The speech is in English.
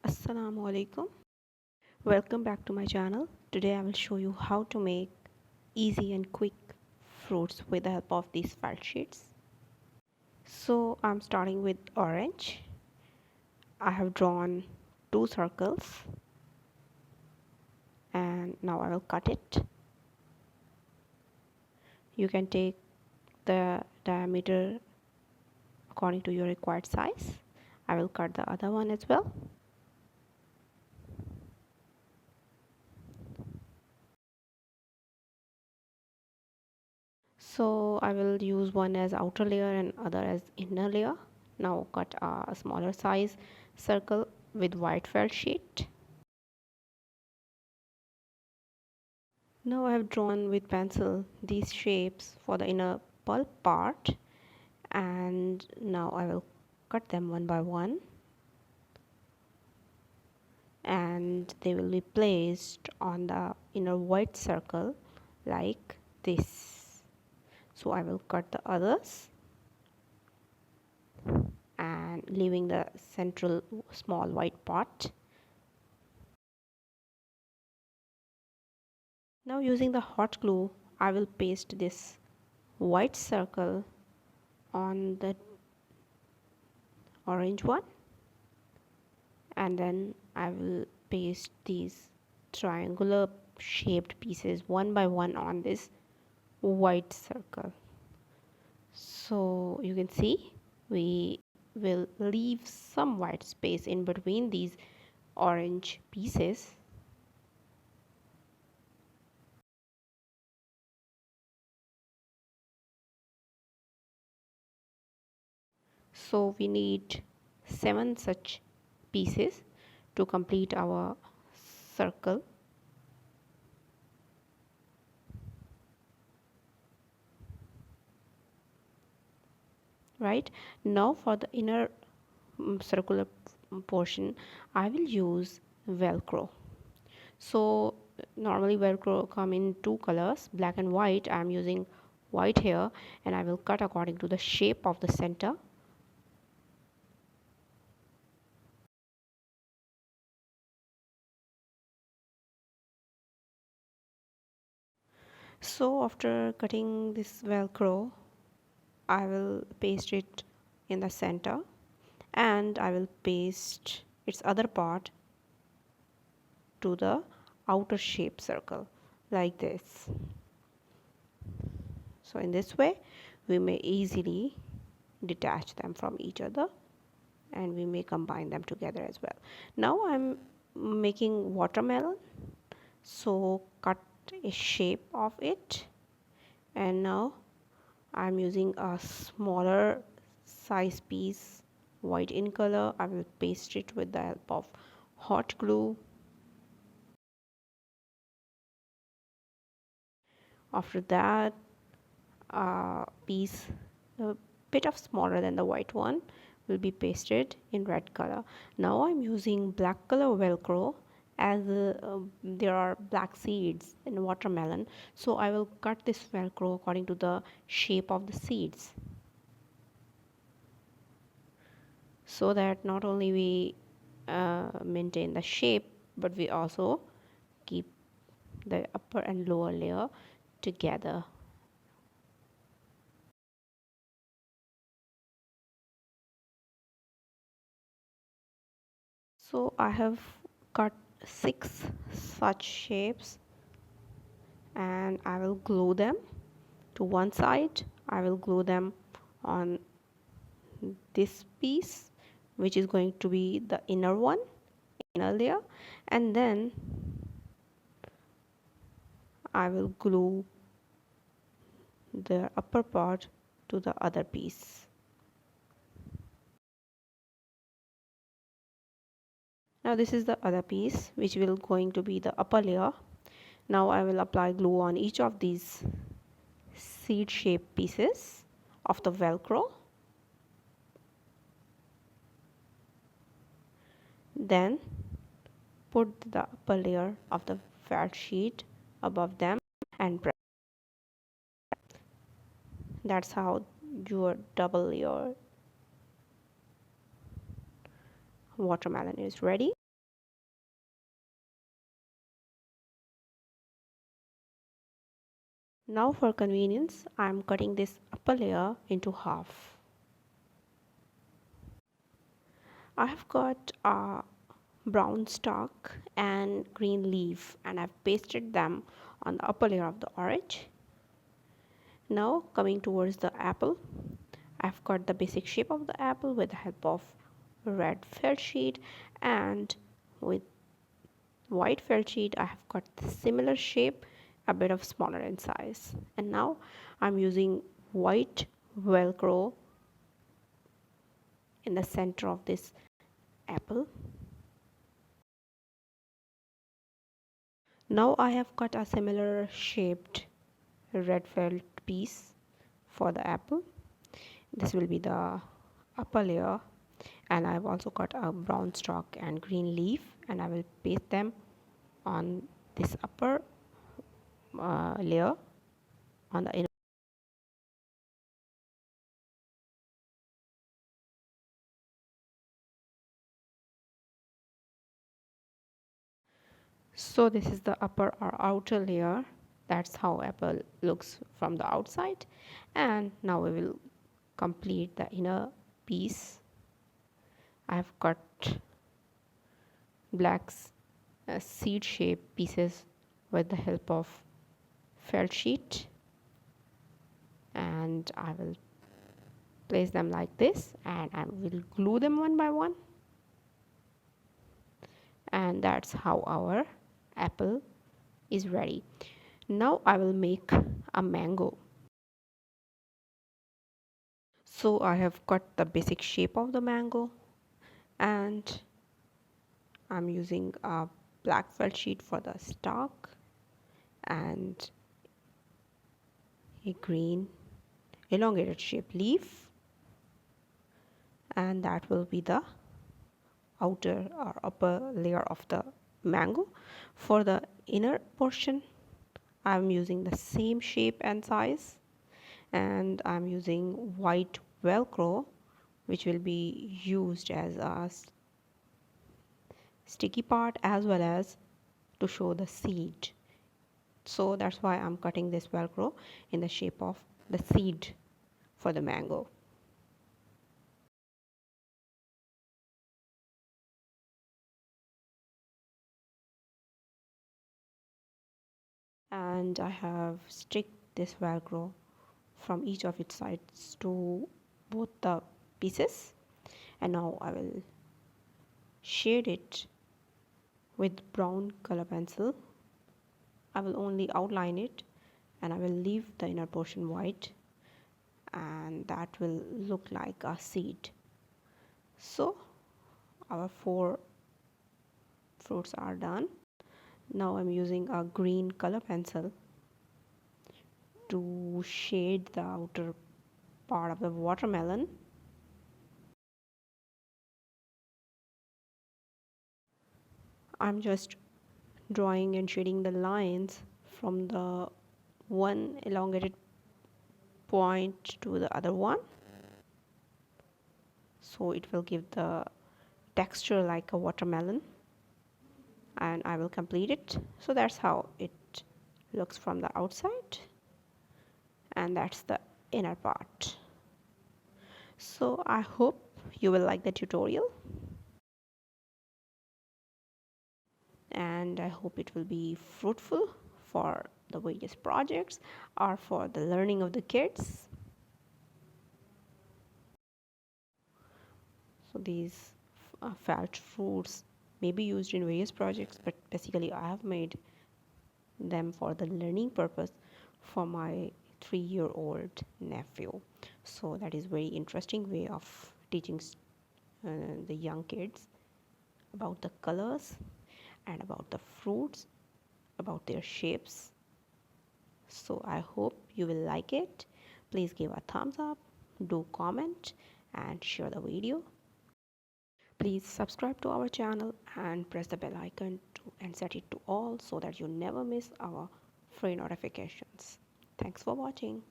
Assalamu alaikum. Welcome back to my channel. Today I will show you how to make easy and quick fruits with the help of these felt sheets. So I'm starting with orange. I have drawn two circles and now I will cut it. You can take the diameter according to your required size. I will cut the other one as well. So I will use one as outer layer and other as inner layer. Now cut a smaller size circle with white felt sheet. Now I have drawn with pencil these shapes for the inner pulp part, and now I will cut them one by one and they will be placed on the inner white circle like this. So I will cut the others and leaving the central small white part. Now using the hot glue, I will paste this white circle on the orange one, and then I will paste these triangular shaped pieces one by one on this white circle. So you can see we will leave some white space in between these orange pieces. So we need 7 such pieces to complete our circle. Right now for the inner circular portion I will use velcro. So normally velcro come in two colors, black and white. I am using white here and I will cut according to the shape of the center. So after cutting this velcro I will paste it in the center and I will paste its other part to the outer shape circle like this. So in this way we may easily detach them from each other and we may combine them together as well. Now I'm making watermelon, so cut a shape of it, and now I'm using a smaller size piece white in color. I will paste it with the help of hot glue. After that, a piece a bit of smaller than the white one will be pasted in red color. Now I'm using black color velcro as there are black seeds in watermelon, so I will cut this velcro according to the shape of the seeds, so that not only we maintain the shape but we also keep the upper and lower layer together. So I have cut 6 such shapes and I will glue them to one side. I will glue them on this piece, which is going to be the inner one, inner layer, and then I will glue the upper part to the other piece. Now this is the other piece which will going to be the upper layer. Now I will apply glue on each of these seed shaped pieces of the velcro. Then put the upper layer of the felt sheet above them and press. That's how your double layer watermelon is ready. Now for convenience, I am cutting this upper layer into half. I have got a brown stalk and green leaf, and I've pasted them on the upper layer of the orange. Now coming towards the apple, I've got the basic shape of the apple with the help of red felt sheet, and with white felt sheet I have got the similar shape, a bit of smaller in size. And now I'm using white velcro in the center of this apple. Now I have got a similar shaped red felt piece for the apple. This will be the upper layer, and I've also got a brown stalk and green leaf, and I will paste them on this upper layer on the inner. So this is the upper or outer layer. That's how apple looks from the outside. And now we will complete the inner piece. I've cut black seed shaped pieces with the help of felt sheet, and I will place them like this, and I will glue them one by one. And that's how our apple is ready. Now I will make a mango. So I have cut the basic shape of the mango, and I'm using a black felt sheet for the stalk and a green elongated shape leaf, and that will be the outer or upper layer of the mango. For the inner portion, I'm using the same shape and size, and I'm using white velcro, which will be used as a sticky part as well as to show the seed. So that's why I'm cutting this velcro in the shape of the seed for the mango. And I have stick this velcro from each of its sides to both the pieces, and now I will shade it with brown color pencil. I will only outline it, and I will leave the inner portion white, and that will look like a seed. So our 4 fruits are done. Now I'm using a green color pencil to shade the outer part of the watermelon. I'm just drawing and shading the lines from the one elongated point to the other one, so it will give the texture like a watermelon, and I will complete it. So that's how it looks from the outside, and that's the inner part. So I hope you will like the tutorial, and I hope it will be fruitful for the various projects or for the learning of the kids. So these felt fruits may be used in various projects, but basically I have made them for the learning purpose for my 3-year-old nephew. So that is very interesting way of teaching the young kids about the colors and about the fruits, about their shapes. So I hope you will like it. Please give a thumbs up, do comment and share the video. Please subscribe to our channel and press the bell icon and set it to all so that you never miss our free notifications. Thanks for watching.